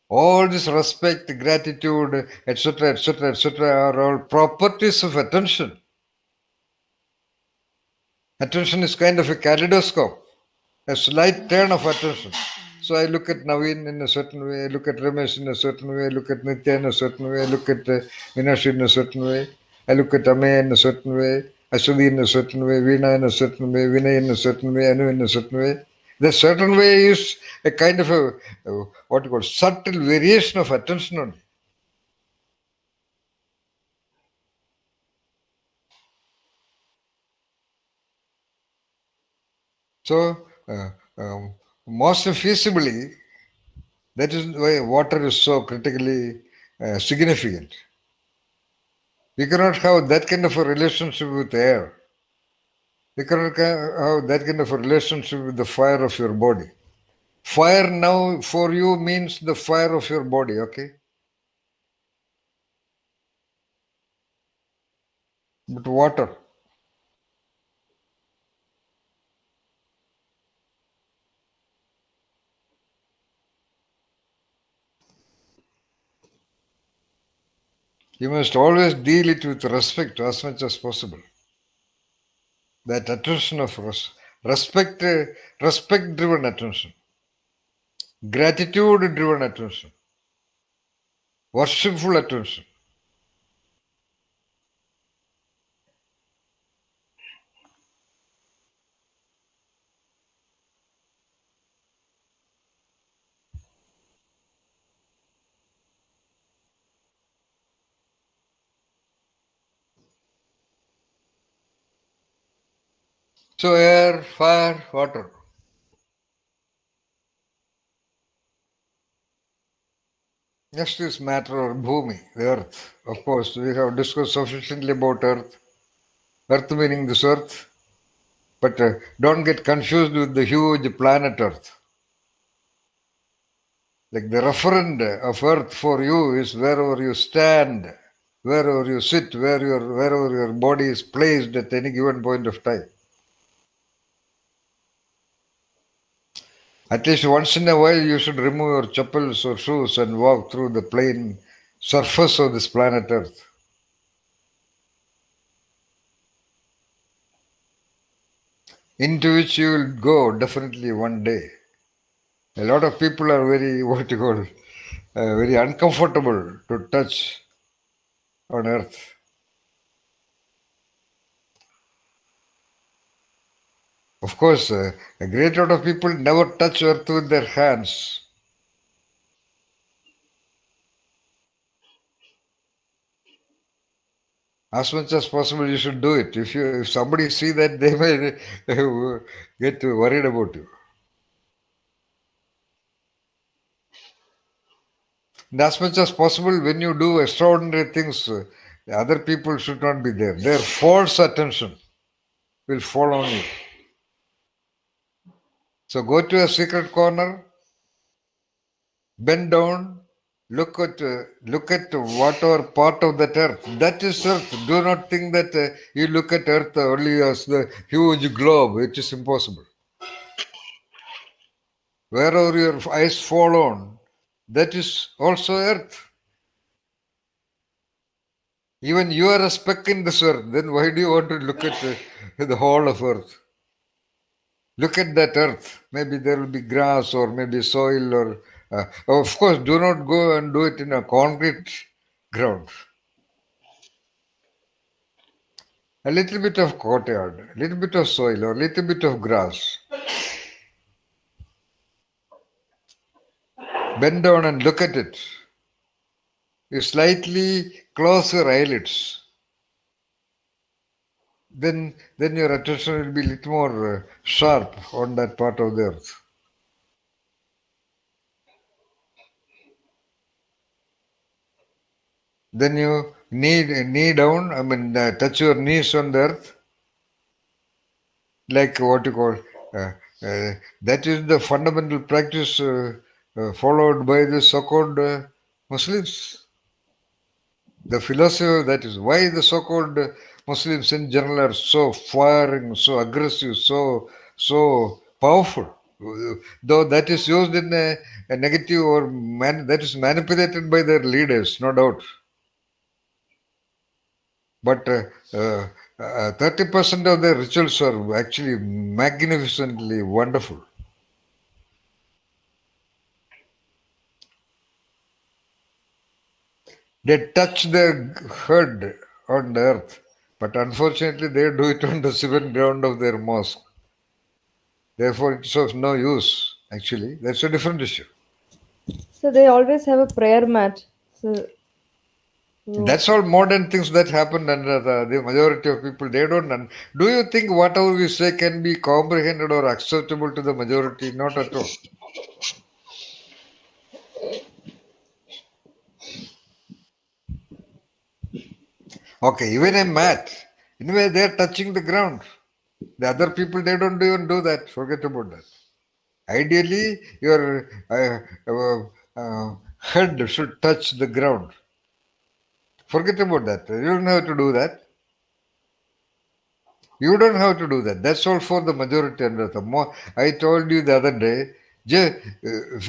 All this respect, gratitude, etc., etc., etc., are all properties of attention. Attention is kind of a kaleidoscope, a slight turn of attention. So I look at Naveen in a certain way, I look at Ramesh in a certain way, I look at Nitya in a certain way, I look at Minashi in a certain way, I look at Amey in a certain way, Ashwini in a certain way, Veena in a certain way, Vinay in a certain way, Anu in a certain way. The certain way is a kind of a what you call subtle variation of attention only. So, most feasibly, that is why water is so critically significant. You cannot have that kind of a relationship with air. You cannot have that kind of a relationship with the fire of your body. Fire now for you means the fire of your body, okay? But water, you must always deal it with respect as much as possible. That attention of respect, respect driven attention, gratitude driven attention, worshipful attention. So air, fire, water. Next is matter or bhumi, the earth. Of course, we have discussed sufficiently about earth. Earth meaning this earth. But don't get confused with the huge planet earth. Like the referent of earth for you is wherever you stand, wherever you sit, wherever your body is placed at any given point of time. At least once in a while you should remove your chappals or shoes and walk through the plain surface of this planet earth. Into which you will go definitely one day. A lot of people are very, what you call, very uncomfortable to touch on earth. Of course, a great lot of people never touch earth with their hands. As much as possible, you should do it. If somebody see that, they may get worried about you. And as much as possible, when you do extraordinary things, other people should not be there. Their false attention will fall on you. So go to a secret corner, bend down, look at whatever part of that earth. That is earth. Do not think that you look at earth only as the huge globe. It is impossible. Wherever your eyes fall on, that is also earth. Even you are a speck in this earth. Then why do you want to look at the whole of earth? Look at that earth. Maybe there will be grass or maybe soil or. Of course, do not go and do it in a concrete ground. A little bit of courtyard, a little bit of soil, or a little bit of grass. Bend down and look at it. You slightly close your eyelids. Then your attention will be a little more sharp on that part of the earth. Then you knee down, touch your knees on the earth, like what you call, uh, that is the fundamental practice followed by the so-called Muslims. The philosophy, that is why the so-called Muslims in general are so firing, so aggressive, so powerful. Though that is used in a negative or that is manipulated by their leaders, no doubt. But 30% of their rituals are actually magnificently wonderful. They touch the herd on the earth, but unfortunately they do it on the cement ground of their mosque. Therefore, it's of no use, actually. That's a different issue. So they always have a prayer mat. So That's all modern things that happen under the majority of people. They don't. Do you think whatever we say can be comprehended or acceptable to the majority? Not at all. Okay, even a mat. Anyway, they're touching the ground. The other people, they don't even do that. Forget about that. Ideally, your head should touch the ground. Forget about that. You don't have to do that. You don't have to do that. That's all for the majority. I told you the other day,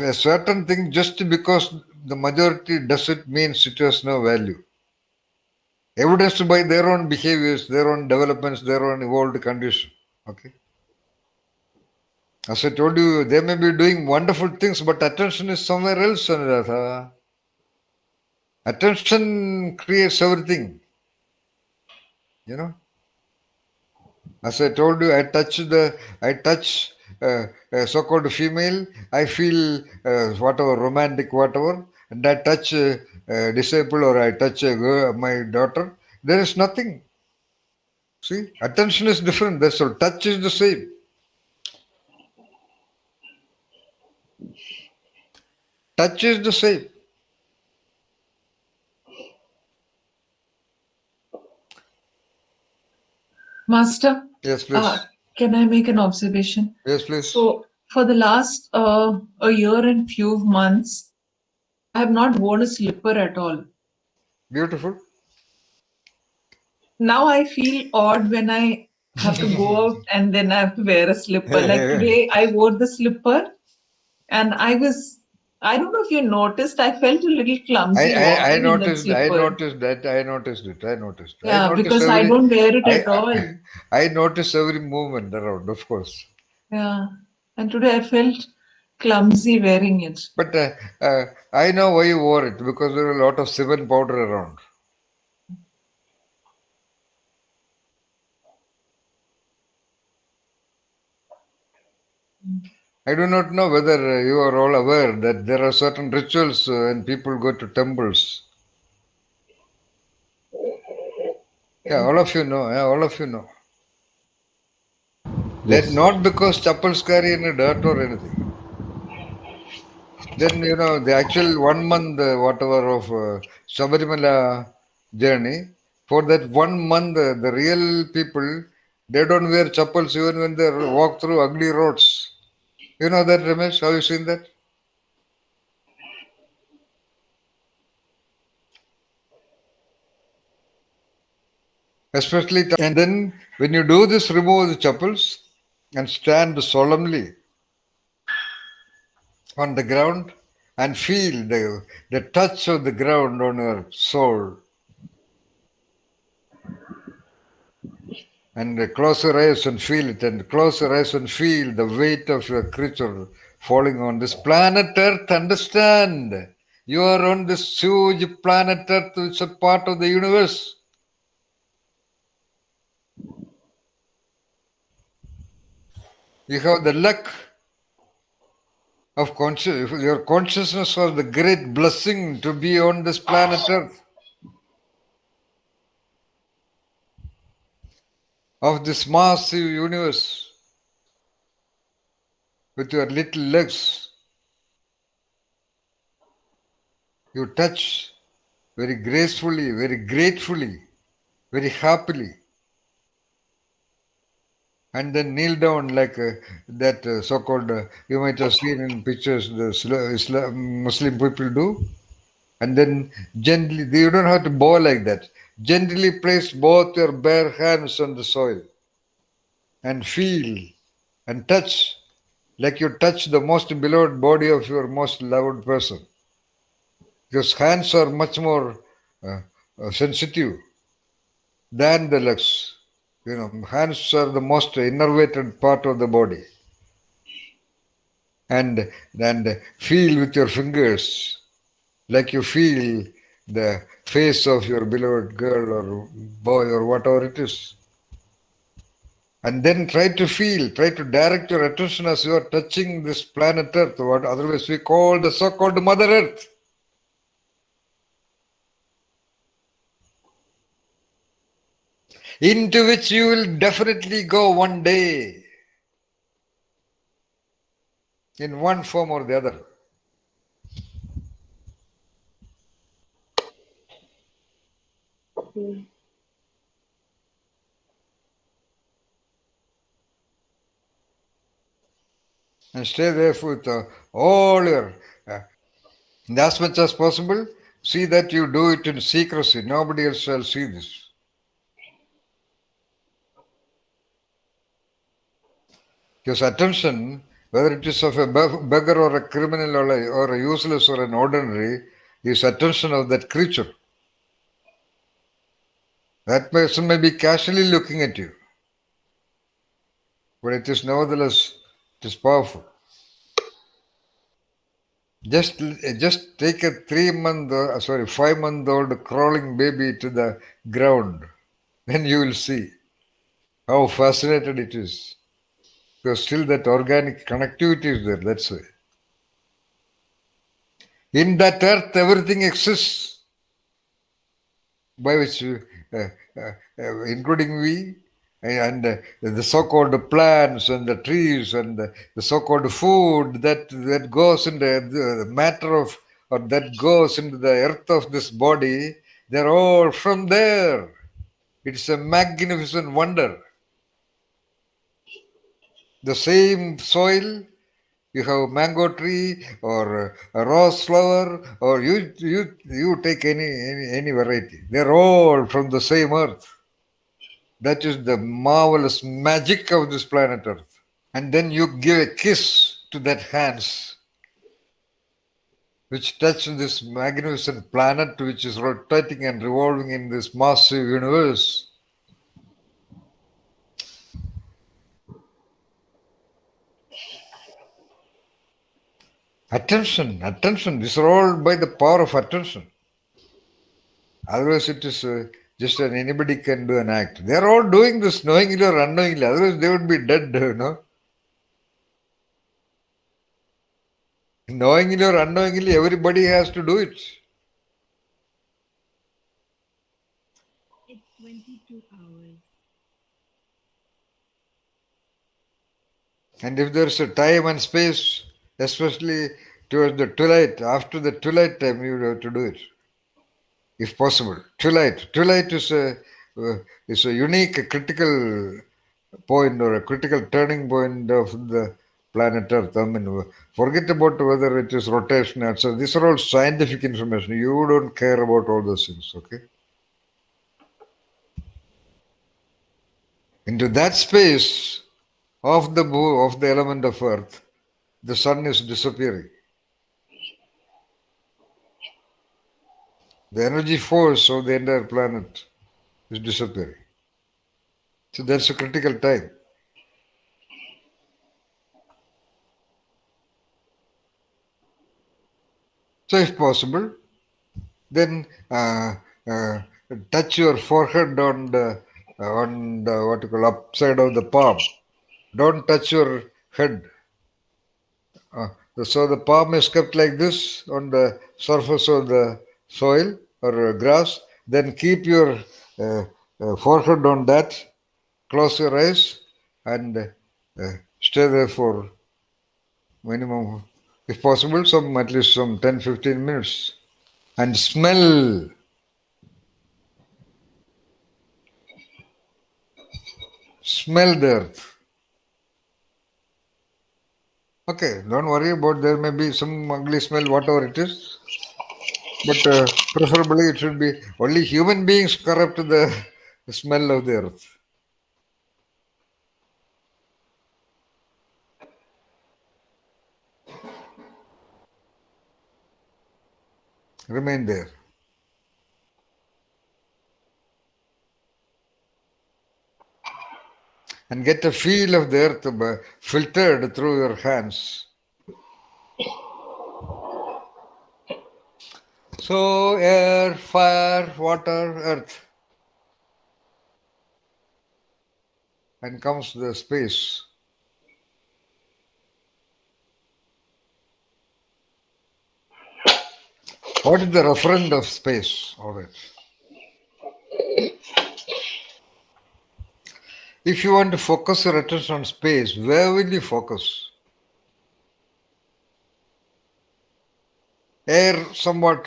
a certain thing just because the majority doesn't mean it has no value. Evidenced by their own behaviors, their own developments, their own evolved condition. Okay. As I told you, they may be doing wonderful things, but attention is somewhere else, Anuradha. Attention creates everything. You know. As I told you, I touch a so-called female. I feel whatever romantic, whatever, and I touch a disabled or I touch a girl, my daughter. There is nothing. See, attention is different. That's all. Touch is the same. Touch is the same. Master, Yes, please. can I make an observation? Yes, please. So, for the last a year and few months, I have not worn a slipper at all. Beautiful. Now I feel odd when I have to go out and then I have to wear a slipper. Like today, I wore the slipper and I don't know if you noticed, I felt a little clumsy I walking in that noticed. I slipper. noticed that. I noticed it. I noticed. I Yeah, noticed because I every. don't wear it at I, all. I noticed every movement around. Of course. Yeah, and today I felt clumsy wearing it. But I know why you wore it because there were a lot of cement powder around. I do not know whether you are all aware that there are certain rituals when people go to temples. Yeah, all of you know. Yeah, all of you know. That Yes. not because chappals carry any dirt or anything. Then the actual 1 month whatever of Sabarimala journey. For that 1 month, the real people they don't wear chappals even when they walk through ugly roads. You know that, Ramesh? Have you seen that? Especially, and then when you do this, remove the chappals and stand solemnly on the ground and feel the touch of the ground on your soul. And close your eyes and feel it, and close your eyes and feel the weight of your creature falling on this planet Earth. Understand, you are on this huge planet Earth, which is a part of the universe. You have the luck of your consciousness was the great blessing to be on this planet Earth, of this massive universe, with your little legs. You touch very gracefully, very gratefully, very happily, and then kneel down like that so-called, you might have seen in pictures the Muslim people do. And then gently, you don't have to bow like that. Gently place both your bare hands on the soil and feel and touch like you touch the most beloved body of your most loved person. Because hands are much more sensitive than the legs. Hands are the most innervated part of the body. And feel with your fingers like you feel the face of your beloved girl or boy or whatever it is. And then try to direct your attention as you are touching this planet Earth, what otherwise we call the so-called Mother Earth. Into which you will definitely go one day, in one form or the other. And stay there with all your, as much as possible, see that you do it in secrecy. Nobody else shall see this. Because attention, whether it is of a beggar or a criminal or a useless or an ordinary, is attention of that creature. That person may be casually looking at you, but it is nevertheless, it is powerful. Just take a 5-month-old crawling baby to the ground, then you will see how fascinated it is. Because still that organic connectivity is there, that's why. In that earth, everything exists, by which, including we, and the so-called plants and the trees and the so-called food that goes in the matter of, or that goes into the earth of this body, they're all from there. It's a magnificent wonder. The same soil, you have mango tree or a rose flower, or you take any variety. They're all from the same earth. That is the marvelous magic of this planet Earth. And then you give a kiss to that hands which touch this magnificent planet which is rotating and revolving in this massive universe. Attention. These are all by the power of attention. Otherwise it is just anybody can do an act. They are all doing this knowingly or unknowingly. Otherwise they would be dead, Knowingly or unknowingly, everybody has to do it. It's 22 hours. And if there's a time and space, especially towards the twilight, after the twilight time, you have to do it, if possible. Twilight is a unique, critical point or a critical turning point of the planet Earth. I mean, forget about whether it is rotation and so. These are all scientific information. You don't care about all those things, okay? Into that space of the element of Earth, the sun is disappearing. The energy force of the entire planet is disappearing. So that's a critical time. So if possible, then touch your forehead on the what you call upside of the palm. Don't touch your head. So the palm is kept like this on the surface of the soil or grass. Then keep your forehead on that. Close your eyes and stay there for minimum, if possible, at least some 10-15 minutes. And smell. Smell the earth. Okay, don't worry about there may be some ugly smell, whatever it is. But preferably it should be only human beings corrupt the smell of the earth. Remain there. And get a feel of the earth filtered through your hands. So air, fire, water, earth. And comes the space. What is the referent of space? All right. If you want to focus your attention on space, where will you focus? Air, somewhat,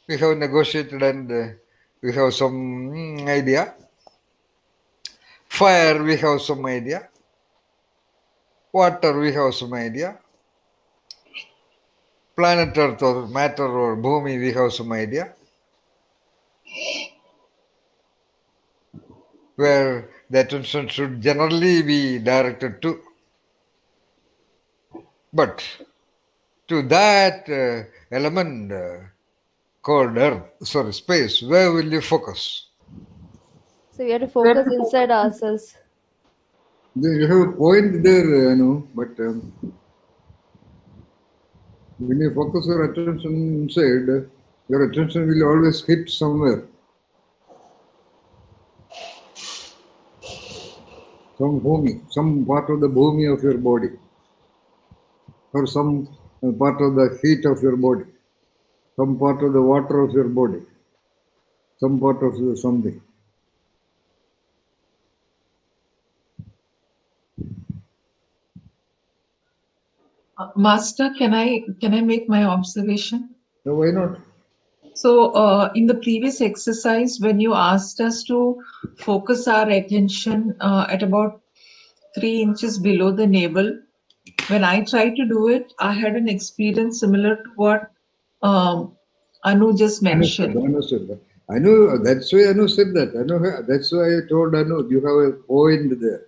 we have negotiated and we have some idea. Fire, we have some idea. Water, we have some idea. Planet Earth or matter or Bhumi, we have some idea. Where the attention should generally be directed to. But to that element called Earth, space, where will you focus? So we have to focus inside ourselves. You have a point there, but when you focus your attention inside, your attention will always hit somewhere. Some bhumi, some part of the bhumi of your body, or some part of the heat of your body, some part of the water of your body, some part of something. Master, can I make my observation? So why not? So in the previous exercise, when you asked us to focus our attention at about 3 inches below the navel, when I tried to do it, I had an experience similar to what Anu just mentioned. Understood. I know, that's why Anu said that. That's why I told Anu, you have a point there.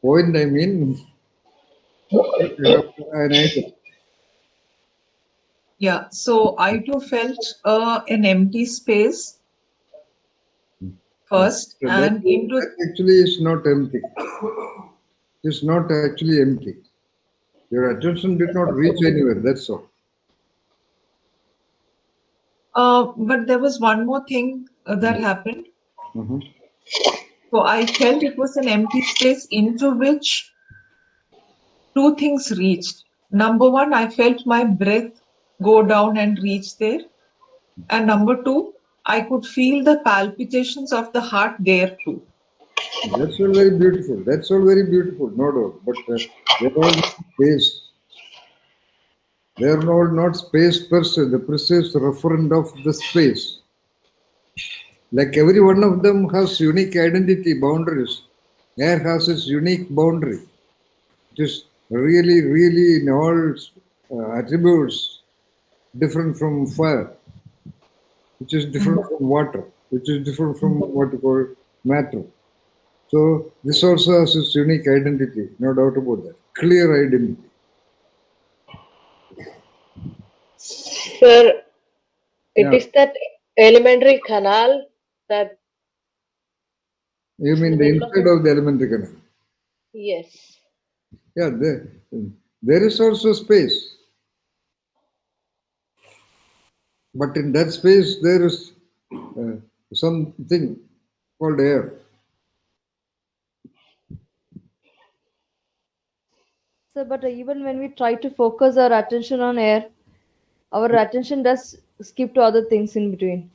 Point, I mean, you have an idea. Yeah, so I too felt an empty space first, So and that actually is not empty. It's not actually empty. Your attention did not reach anywhere, that's all. But there was one more thing that happened. So I felt it was an empty space into which two things reached. Number one, I felt my breath go down and reach there. And number two, I could feel the palpitations of the heart there too. That's all very beautiful. That's all very beautiful, no doubt. But they're all space. They're all not space per se, the precise referent of the space. Like every one of them has unique identity, boundaries. Air has its unique boundary. It is really, really in all attributes different from fire, which is different from water, which is different from what you call matter. So this also has its unique identity, no doubt about that. Clear identity. Sir, it is that elementary canal that... You mean the inside of the elementary canal? Yes. Yeah, there is also space. But in that space, there is something called air. So, but even when we try to focus our attention on air, our attention does skip to other things in between.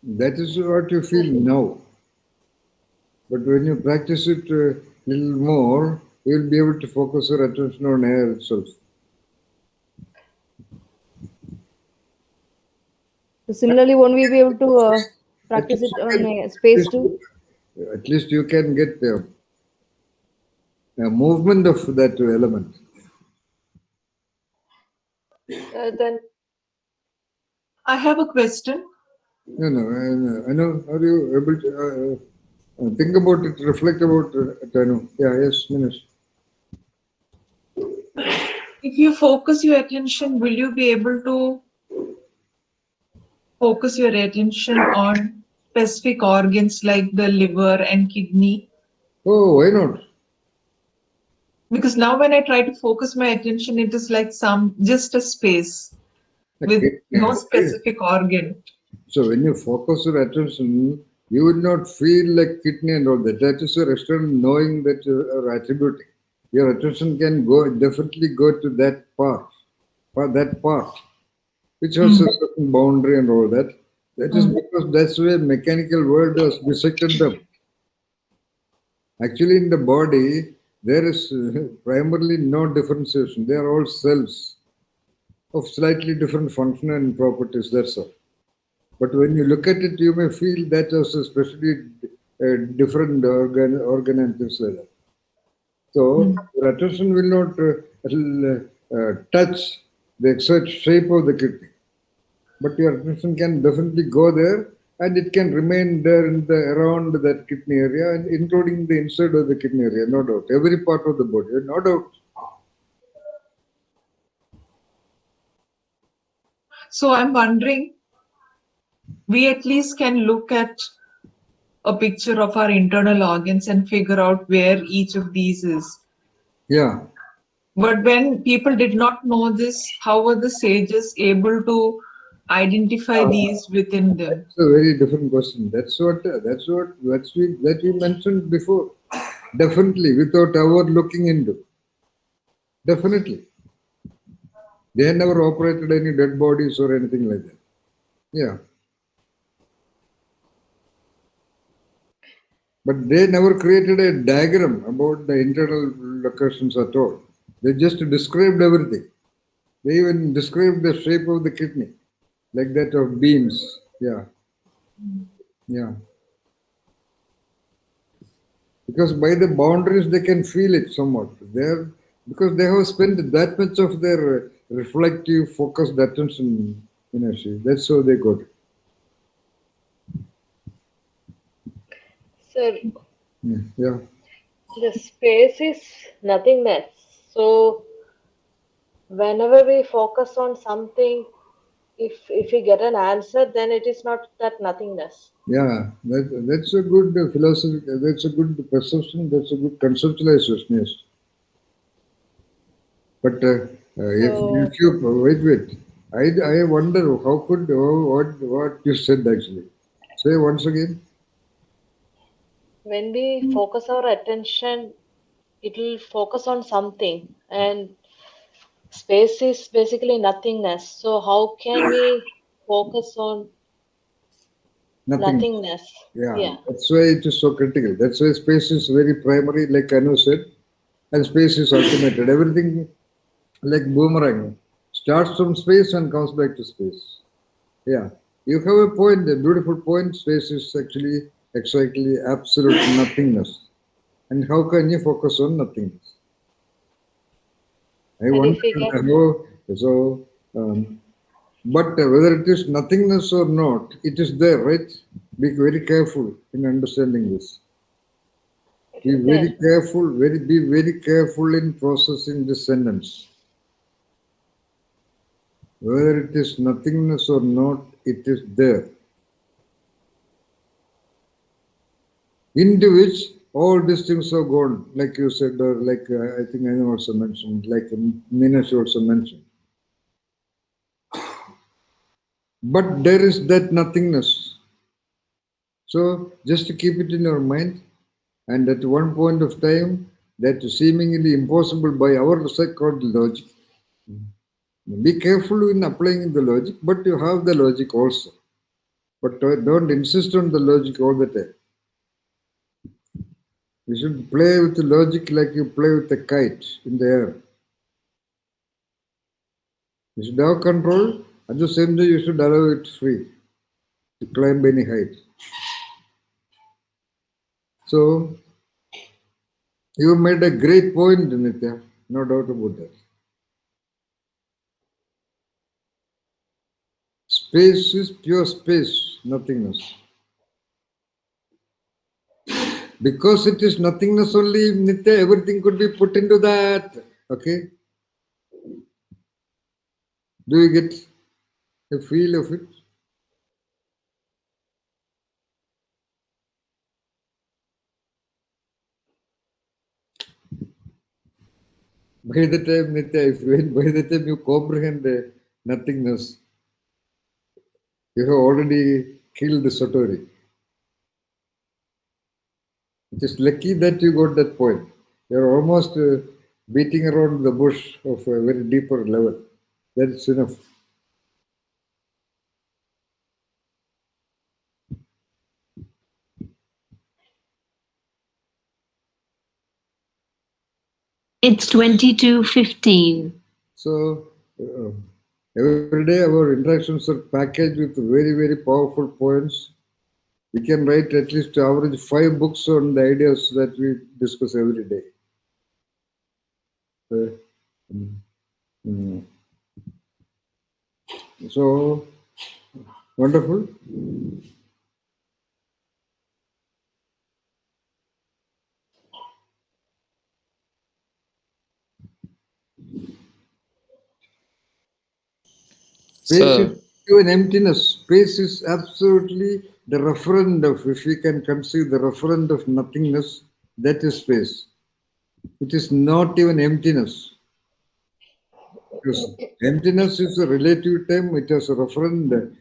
That is what you feel now. But when you practice it a little more, you will be able to focus your attention on air itself. So similarly, won't we be able to practice it on space too? At least you can get a movement of that element. Then I have a question. No. I know. Are you able to think about it, reflect about it? I know. Yeah, yes, Manish. If you focus your attention, will you be able to focus your attention on specific organs like the liver and kidney? Oh, why not? Because now when I try to focus my attention, it is like just a space with Okay. no specific organ. So when you focus your attention, you will not feel like kidney and all that. That is your external knowing that you are attributing. Your attention can definitely go to that part, which has a certain boundary and all that. That is because that's where mechanical world has dissected them. Actually, in the body, there is primarily no differentiation. They are all cells of slightly different function and properties. That's all. But when you look at it, you may feel that as a specially different organ and things like that. So your attention will not touch the exact shape of the kidney, but your attention can definitely go there, and it can remain there in the around that kidney area, and including the inside of the kidney area, no doubt. Every part of the body, no doubt. So I'm wondering, we at least can look at a picture of our internal organs and figure out where each of these is. Yeah. But when people did not know this, how were the sages able to identify these within them? It's a very different question. That's what we mentioned before. Definitely, without our looking into. Definitely. They never operated any dead bodies or anything like that. Yeah. But they never created a diagram about the internal locations at all. They just described everything. They even described the shape of the kidney, like that of beans. Yeah. Yeah. Because by the boundaries they can feel it somewhat. Because they have spent that much of their reflective, focused attention energy. That's how they got it. Sir, Yeah. the space is nothingness. So whenever we focus on something, if we get an answer, then it is not that nothingness. Yeah, that's a good philosophy. That's a good perception. That's a good conceptualization. Yes. But if you wait, I wonder what you said actually. Say once again. When we focus our attention, it will focus on something, and space is basically nothingness. So how can we focus on Nothing. nothingness? Yeah, that's why it is so critical. That's why space is very primary, like Anu said, and space is ultimated. Everything like boomerang starts from space and comes back to space. Yeah, you have a point, a beautiful point. Space is actually exactly absolute nothingness. And how can you focus on nothingness? I And wonder if we get how. So, but whether it is nothingness or not, it is there, right? Be very careful in understanding this. Be very careful, be very careful in processing this sentence. Whether it is nothingness or not, it is there. Into which all these things are gone, like you said, or like I think I also mentioned, like Meenakshi also mentioned. But there is that nothingness. So just to keep it in your mind, and at one point of time, that seemingly impossible by our so-called logic. Be careful in applying the logic, but you have the logic also. But don't insist on the logic all the time. You should play with the logic like you play with a kite in the air. You should have control. At the same time, you should allow it free to climb any height. So, you made a great point, Nitya. No doubt about that. Space is pure space, nothingness. Because it is nothingness only, Nitya, everything could be put into that. Okay? Do you get a feel of it? By the time, Nitya, by the time you comprehend nothingness, you have already killed the Satori. It is lucky that you got that point. You are almost beating around the bush of a very deeper level. That's enough. It's 22:15. So every day our interactions are packaged with very, very powerful points. We can write at least average 5 books on the ideas that we discuss every day. Mm. So wonderful. Space Sir, is to an emptiness. Space is absolutely the referent of, if we can conceive the referent of nothingness, that is space. It is not even emptiness. Because emptiness is a relative term, it has a referent.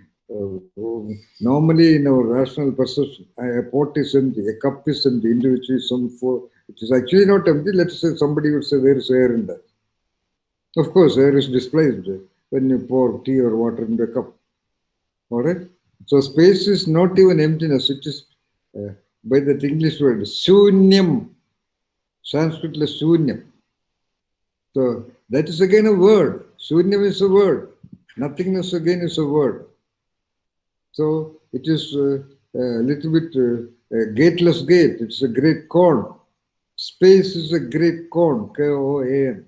Normally, in our rational perception, a pot is empty, a cup is empty, into which is some for. It is actually not empty. Let's say somebody would say there is air in that. Of course, air is displaced when you pour tea or water into a cup. All right. So space is not even emptiness. It is by that English word shunyam. Sanskrit is shunyam. So that is again a word. Shunyam is a word. Nothingness again is a word. So it is a little bit a gateless gate. It's a great cone. Space is a great cone. K-O-A-N.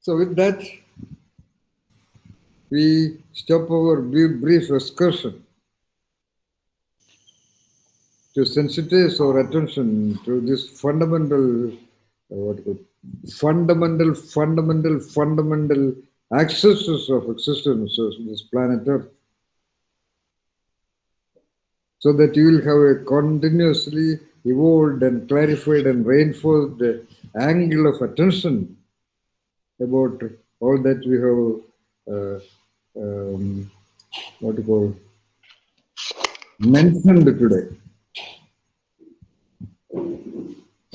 So with that, we stop our brief excursion to sensitize our attention to this fundamental, fundamental accesses of existence of this planet Earth, so that you will have a continuously evolved and clarified and reinforced angle of attention about all that we have mentioned today.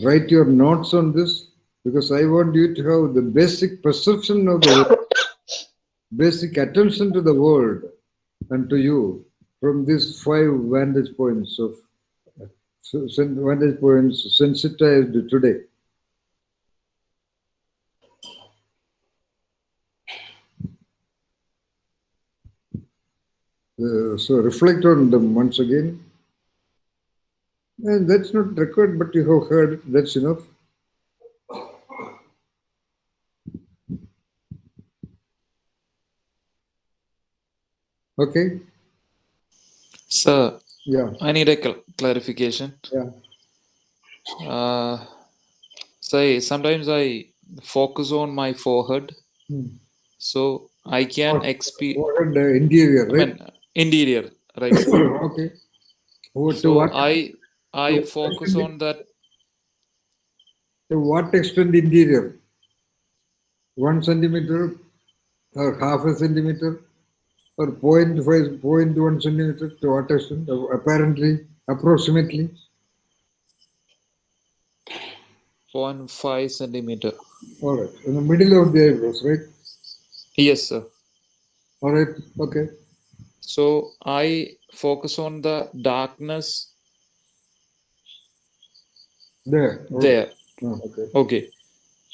Write your notes on this, because I want you to have the basic perception of the world, basic attention to the world and to you from these 5 vantage points sensitized today. So reflect on them once again. And that's not required, but you have heard it. That's enough. Okay? sir, Yeah. I need a clarification. Yeah. Say, sometimes I focus on my forehead, so I can experience. Forehead interior, right? I mean, interior, right, sir? Okay. To So what? I focus on that. To what extent interior? 1 centimeter or half a centimeter or 0.5, 0.1 centimeter? To what extent? Apparently, approximately. 0.5 centimeter. All right. In the middle of the eyebrows, right? Yes, sir. All right. Okay. So I focus on the darkness There. there. Oh, okay. Okay.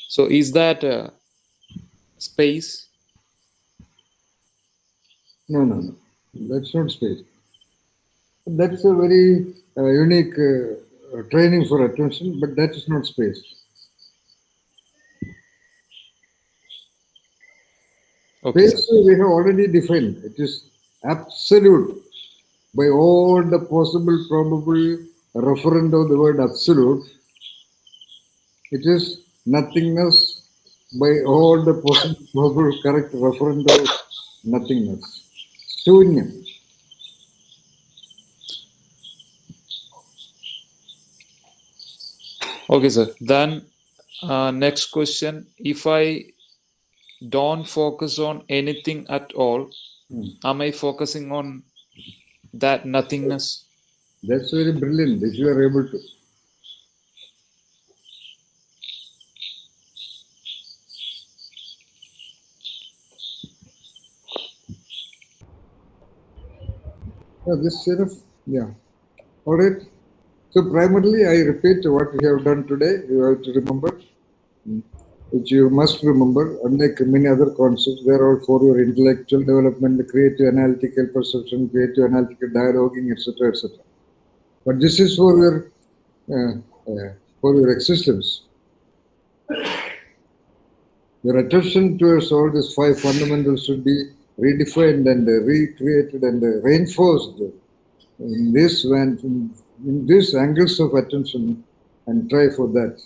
So is that space? No. That's not space. That's a very unique training for attention, but that is not space. Okay, Space sir. we have already defined. It is absolute. by all the possible, probable referent of the word absolute. It is nothingness by all the possible, probable, correct referent of nothingness. Shunyam. Okay, sir. Then next question. If I don't focus on anything at all, am I focusing on that nothingness? That's very brilliant if you are able to. Yeah, this sort of, yeah. All right. So primarily, I repeat what we have done today. You have to remember, which you must remember. Unlike many other concepts, they are all for your intellectual development, creative analytical perception, creative analytical dialoguing, etc., etc. But this is for your existence. Your attention towards all these five fundamentals should be redefined and recreated and reinforced in these angles of attention, and try for that.